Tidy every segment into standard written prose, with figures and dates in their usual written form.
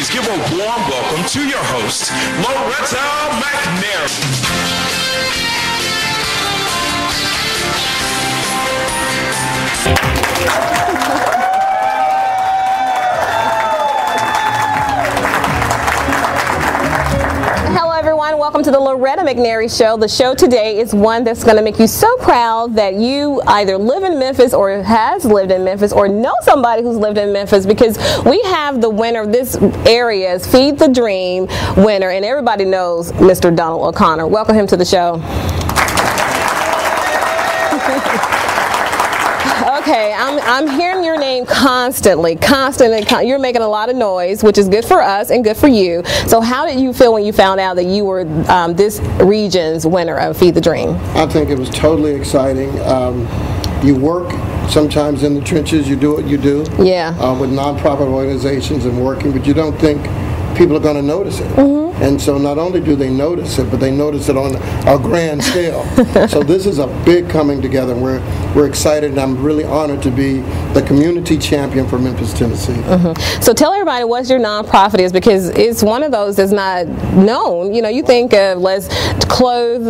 please give a warm welcome to your host, Loretta McNary. Hello everyone, welcome to the Loretta McNary Show. The show today is one that's going to make you so proud that you either live in Memphis or has lived in Memphis or know somebody who's lived in Memphis, because we have the winner of this area's Feed the Dream winner, and everybody knows Mr. Donald O'Conner. Welcome him to the show. Okay, I'm hearing your name constantly. You're making a lot of noise, which is good for us and good for you. So how did you feel when you found out that you were this region's winner of Feed the Dream? I think it was totally exciting. You work sometimes in the trenches. You do what you do. Yeah. With nonprofit organizations and working, but you don't think people are going to notice it. Mm-hmm. And so not only do they notice it, but they notice it on a grand scale. So this is a big coming together, and we're excited, and I'm really honored to be the community champion for Memphis, Tennessee. Mm-hmm. So tell everybody what your nonprofit is, because it's one of those that's not known. You know, you think of let's clothe,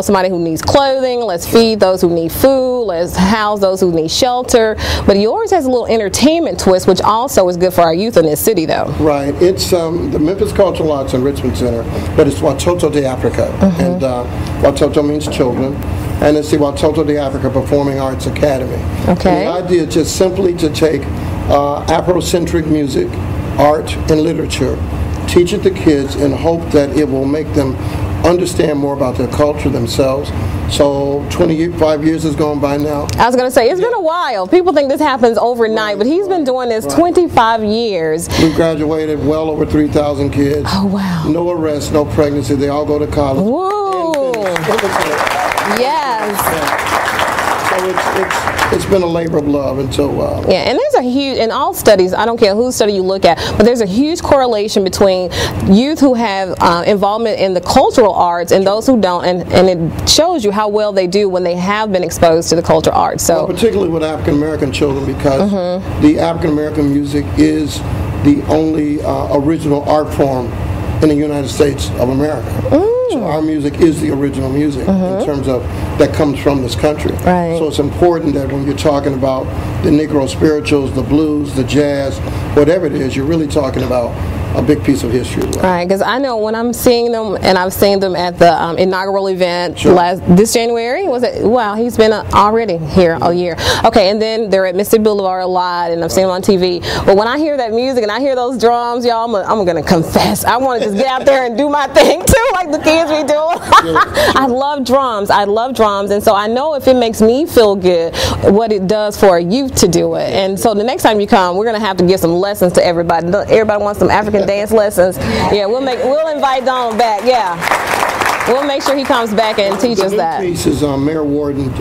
somebody who needs clothing, let's feed those who need food, let's house those who need shelter. But yours has a little entertainment twist, which also is good for our youth in this city, though. Right. It's the Memphis Cultural Arts and Richmond Center, but it's Watoto De Afrika. Mm-hmm. And Watoto means children, and it's the Watoto De Afrika Performing Arts Academy. Okay. And the idea is just simply to take Afrocentric music, art, and literature, teach it to kids in hope that it will make them understand more about their culture themselves. So 25 years has gone by now. I was going to say, it's been a while. People think this happens overnight, but he's been doing this 25 years. We've graduated well over 3,000 kids. Oh, wow. No arrests, no pregnancy. They all go to college. Woo! Yes. So it's been a labor of love until yeah, and there's a huge, in all studies, I don't care whose study you look at, but there's a huge correlation between youth who have involvement in the cultural arts and those who don't, and it shows you how well they do when they have been exposed to the cultural arts. So, well, particularly with African American children, because the African American music is the only original art form in the United States of America. So our music is the original music in terms of that comes from this country. Right. So it's important that when you're talking about the Negro spirituals, the blues, the jazz, whatever it is, you're really talking about a big piece of history as well. Right, because I know when I'm seeing them, and I've seen them at the inaugural event this January, was it? Wow, he's been already here a year. Okay, and then they're at Mississippi Boulevard a lot, and I've seen them on TV. But when I hear that music and I hear those drums, y'all, I'm going to confess, I want to just get out there and do my thing too, like the kids be doing. I love drums. I love drums, and so I know if it makes me feel good, what it does for a youth to do it. And so the next time you come, we're going to have to give some lessons to everybody. Everybody wants some African dance lessons. Yeah, we'll invite Donald back. Yeah, we'll make sure he comes back and teaches that. The new piece is Mayor Warden.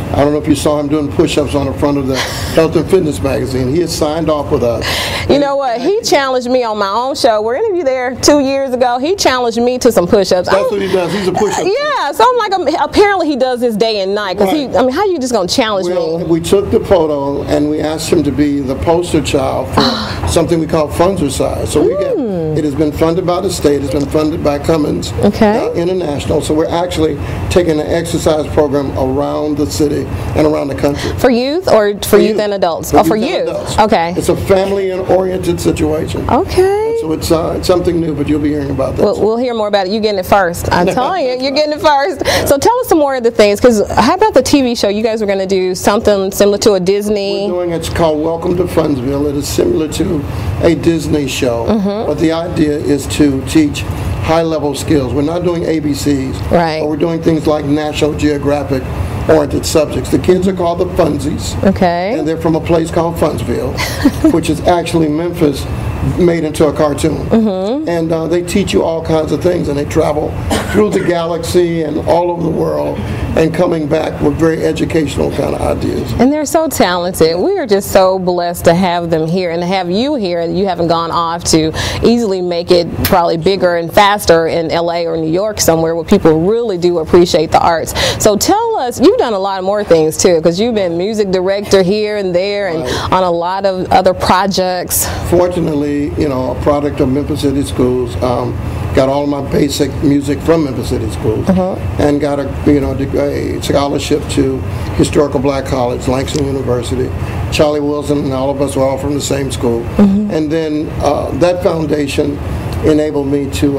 I don't know if you saw him doing push-ups on the front of the Health and Fitness magazine. He has signed off with us. You know what? He challenged me on my own show. We're interviewed there 2 years ago. He challenged me to some push-ups. That's what he does. He's a push-up. Yeah, so I'm like, apparently he does this day and night. Because how are you just going to challenge me? We took the photo and we asked him to be the poster child for something we call Funzercise. So it has been funded by the state. It's been funded by Cummins International. So we're actually taking an exercise program around the city and around the country. For youth or for youth and adults? Oh, for youth. Okay. It's a family-oriented situation. Okay. And so it's something new, but you'll be hearing about that. We'll hear more about it. You're getting it first. I'm telling you, you're getting it first. So tell us some more of the things, because how about the TV show? You guys were going to do something similar to a Disney. We're doing, it's called Welcome to Funsville. It is similar to a Disney show, but the idea is to teach high-level skills. We're not doing ABCs, but we're doing things like National Geographic oriented subjects. The kids are called the Funsies. Okay. And they're from a place called Funsville, which is actually Memphis made into a cartoon. And they teach you all kinds of things, and they travel through the galaxy and all over the world and coming back with very educational kind of ideas. And they're so talented. We are just so blessed to have them here and to have you here. You haven't gone off to easily make it probably bigger and faster in LA or New York somewhere where people really do appreciate the arts. So tell us, you've done a lot more things too, because you've been music director here and there and on a lot of other projects. Fortunately, you know, a product of Memphis City Schools, got all of my basic music from Memphis City Schools, and got a scholarship to historical black college, Langston University. Charlie Wilson and all of us were all from the same school. And then that foundation enabled me to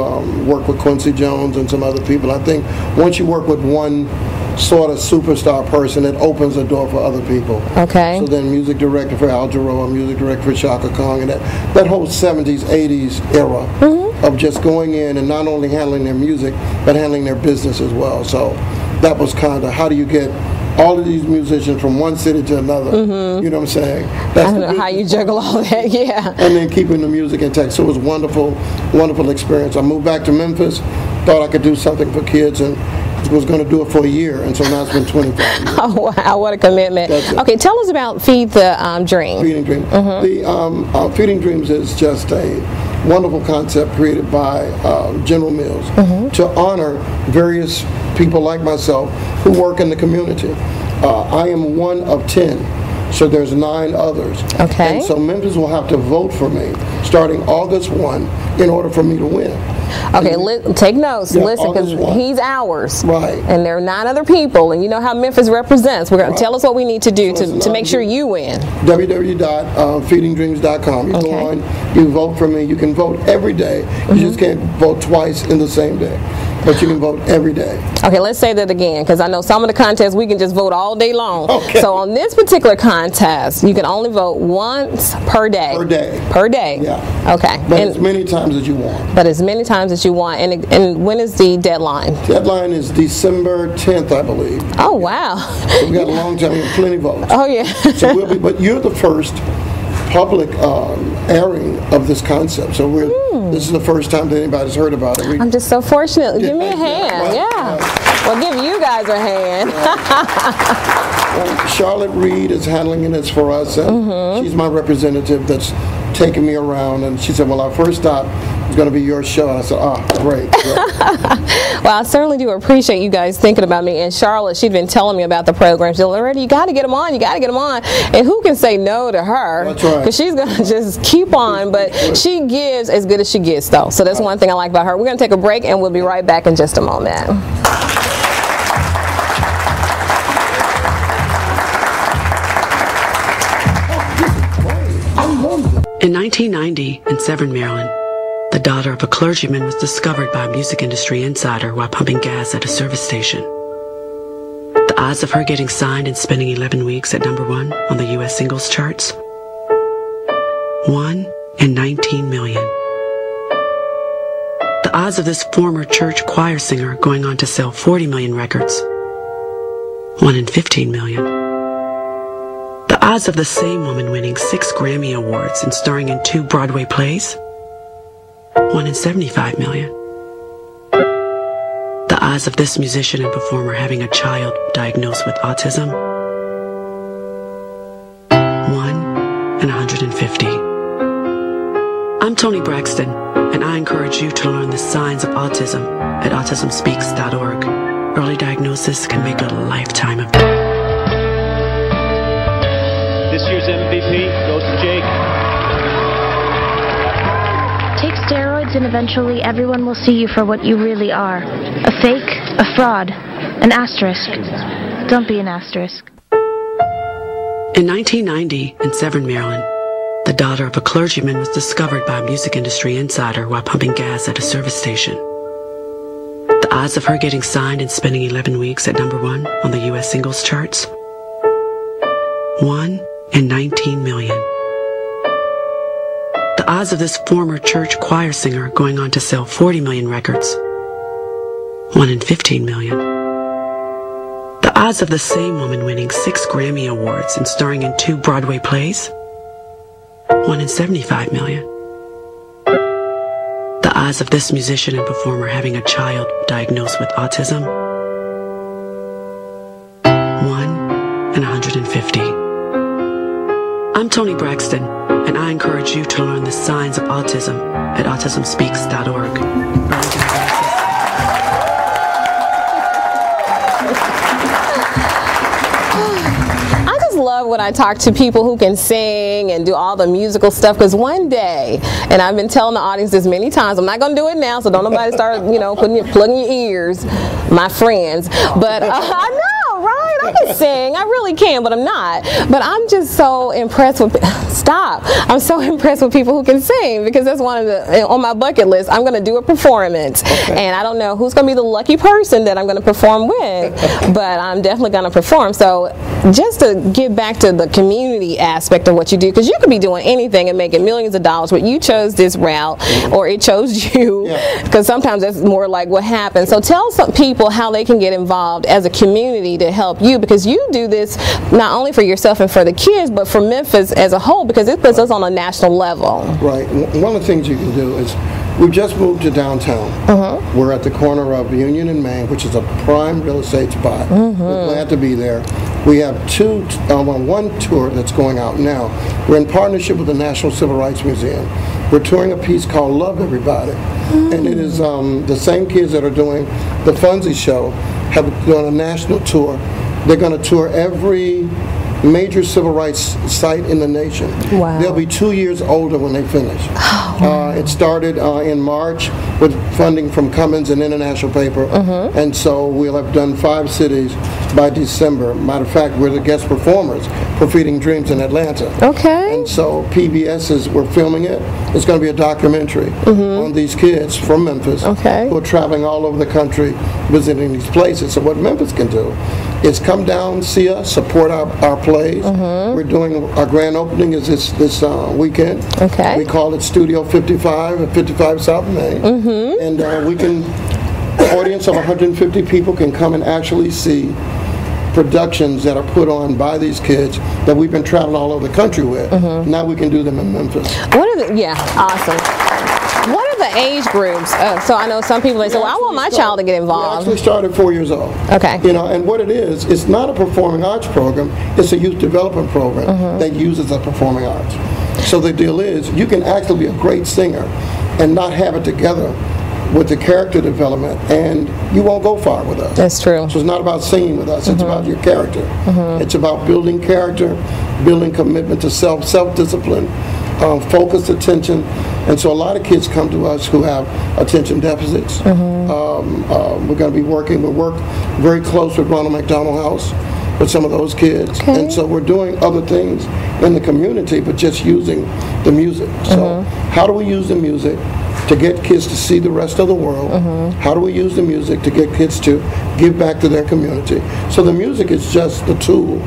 work with Quincy Jones and some other people. I think once you work with one sort of superstar person, it opens the door for other people. Okay. So then music director for Al Jarreau, music director for Shaka Kong, and that whole 70s, 80s era of just going in and not only handling their music, but handling their business as well. So that was kind of, how do you get all of these musicians from one city to another? You know what I'm saying? That's I don't know how you juggle all that, yeah. And then keeping the music intact. So it was a wonderful, wonderful experience. I moved back to Memphis, thought I could do something for kids, and was going to do it for a year, and so now it's been 25 years. Oh, wow, what a commitment. Okay, tell us about Feed the Dream. Feeding Dreams. The Feeding Dreams is just a wonderful concept created by General Mills to honor various people like myself who work in the community. I am one of 10, so there's 9 others. Okay. And so Memphis will have to vote for me starting August 1 in order for me to win. Okay, take notes. Yeah, listen, because he's ours. Right. And there are 9 other people, and you know how Memphis represents. We're going to tell us what we need to do to make sure you win. www.feedingdreams.com. You go on, you vote for me. You can vote every day. You just can't vote twice in the same day. But you can vote every day. Okay, let's say that again, because I know some of the contests we can just vote all day long. Okay. So on this particular contest, you can only vote once per day. Per day. Per day. Yeah. Okay. But as many times as you want. But as many times as you want. And when is the deadline? Deadline is December 10th, I believe. Oh, wow. So we got a long time. We have plenty of votes. Oh, yeah. So we'll be, but you're the first public airing of this concept. So this is the first time that anybody's heard about it. I'm just so fortunate. Give me a hand. Right. Well, give you guys a hand. Charlotte Reed is handling it for us, and she's my representative that's taking me around. And she said, well, our first stop is going to be your show. And I said, great. Well, I certainly do appreciate you guys thinking about me. And Charlotte, she'd been telling me about the program. She said, Loretta, you got to get them on. You got to get them on. And who can say no to her? That's right. Because she's going to just keep on. But she gives as good as she gets, though. So that's one thing I like about her. We're going to take a break, and we'll be right back in just a moment. In 1990, in Severn, Maryland, the daughter of a clergyman was discovered by a music industry insider while pumping gas at a service station. The odds of her getting signed and spending 11 weeks at #1 on the U.S. singles charts? 1 in 19 million. The odds of this former church choir singer going on to sell 40 million records? 1 in 15 million. The odds of the same woman winning 6 Grammy Awards and starring in 2 Broadway plays? 1 in 75 million. The odds of this musician and performer having a child diagnosed with autism? 1 in 150. I'm Toni Braxton, and I encourage you to learn the signs of autism at autismspeaks.org. Early diagnosis can make a lifetime of difference. This year's MVP goes to Jake. Take steroids and eventually everyone will see you for what you really are. A fake, a fraud, an asterisk. Don't be an asterisk. In 1990, in Severn, Maryland, the daughter of a clergyman was discovered by a music industry insider while pumping gas at a service station. The odds of her getting signed and spending 11 weeks at #1 on the U.S. singles charts? 1 in 19 million. The odds of this former church choir singer going on to sell 40 million records? 1 in 15 million. The odds of the same woman winning 6 Grammy Awards and starring in 2 Broadway plays? 1 in 75 million. The odds of this musician and performer having a child diagnosed with autism? 1 in 150. I'm Toni Braxton, and I encourage you to learn the signs of autism at autismspeaks.org. love when I talk to people who can sing and do all the musical stuff, because one day, and I've been telling the audience this many times, I'm not going to do it now, so don't nobody start, plugging your ears, my friends. But I know, right? I can sing. I really can, but I'm not. But I'm just so impressed with, I'm so impressed with people who can sing, because that's one of the, on my bucket list, I'm going to do a performance. And I don't know who's going to be the lucky person that I'm going to perform with, but I'm definitely going to perform. So just to get back to the community aspect of what you do, because you could be doing anything and making millions of dollars, but you chose this route, or it chose you, because sometimes that's more like what happens. So tell some people how they can get involved as a community to help you, because you do this not only for yourself and for the kids, but for Memphis as a whole, because it puts us on a national level. Right. One of the things you can do is, we've just moved to downtown. We're at the corner of Union and Main, which is a prime real estate spot. We're glad to be there. We have one tour that's going out now. We're in partnership with the National Civil Rights Museum. We're touring a piece called Love Everybody. And it is the same kids that are doing the Funzie show have done a national tour. They're going to tour every major civil rights site in the nation. Wow. They'll be 2 years older when they finish. It started in March with funding from Cummins and International Paper, and so we'll have done 5 cities by December. Matter of fact, we're the guest performers for Feeding Dreams in Atlanta. Okay. And so we're filming it. It's going to be a documentary on these kids from Memphis who are traveling all over the country visiting these places. So what Memphis can do is come down, see us, support our plays. We're doing our grand opening is this weekend. We call it Studio 55 at 55 South Main, and we can. An audience of 150 people can come and actually see productions that are put on by these kids that we've been traveling all over the country with. Now we can do them in Memphis. Awesome. What are the age groups? So I know some people, they say, well, I want my child to get involved. We actually started 4 years old. Okay. And what it is, it's not a performing arts program, it's a youth development program that uses the performing arts. So the deal is, you can actually be a great singer and not have it together with the character development, and you won't go far with us. That's true. So it's not about singing with us, it's about your character. It's about building character, building commitment to self-discipline, focused attention. And so a lot of kids come to us who have attention deficits. We're going to be we work very close with Ronald McDonald House with some of those kids. And so we're doing other things in the community, but just using the music. So how do we use the music to get kids to see the rest of the world? How do we use the music to get kids to give back to their community? So the music is just the tool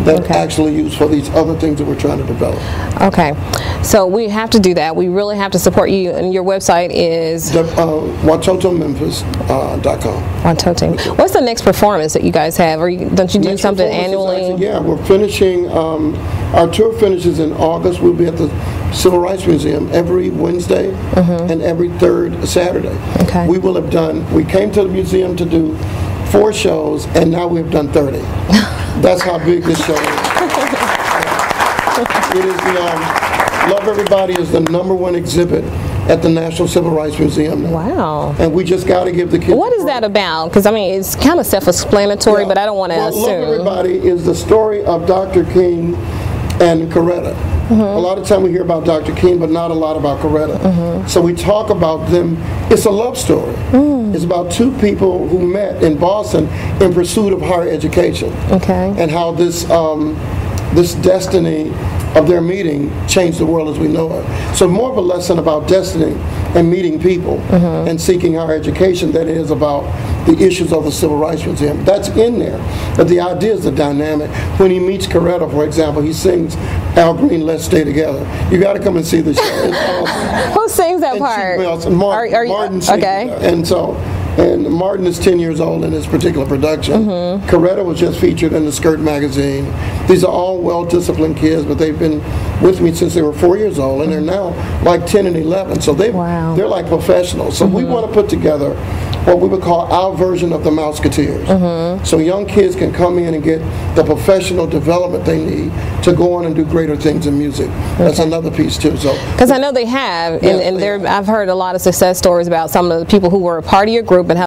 that actually used for these other things that we're trying to develop. Okay, so we have to do that. We really have to support you, and your website is WatotoMemphis.com. Watoto. What's the next performance that you guys have? Don't you do something annually? We're finishing. Our tour finishes in August. We'll be at the Civil Rights Museum every Wednesday and every third Saturday. We will have done. We came to the museum to do 4 shows, and now we've done 30. That's how big this show is. It is Love Everybody is the #1 exhibit at the National Civil Rights Museum now. Wow. And we just got to give the kids. What is that about? Because I mean, it's kind of self-explanatory, but I don't want to assume. Love Everybody is the story of Dr. King and Loretta. A lot of time we hear about Dr. King, but not a lot about Loretta. So we talk about them. It's a love story. It's about 2 people who met in Boston in pursuit of higher education. And how this destiny of their meeting changed the world as we know it. So more of a lesson about destiny and meeting people and seeking higher education than it is about the issues of the Civil Rights Museum. That's in there. But the idea is the dynamic. When he meets Coretta, for example, he sings Al Green, Let's Stay Together. You got to come and see the show. It's awesome. Who sings that part? Martin sings that. And Martin is 10 years old in this particular production. Coretta was just featured in the Skirt magazine. These are all well-disciplined kids, but they've been with me since they were 4 years old, and they're now like 10 and 11. So they're like professionals. So we want to put together what we would call our version of the Mouseketeers. So young kids can come in and get the professional development they need to go on and do greater things in music. That's another piece too. So because I know they have, and I've heard a lot of success stories about some of the people who were a part of your group and how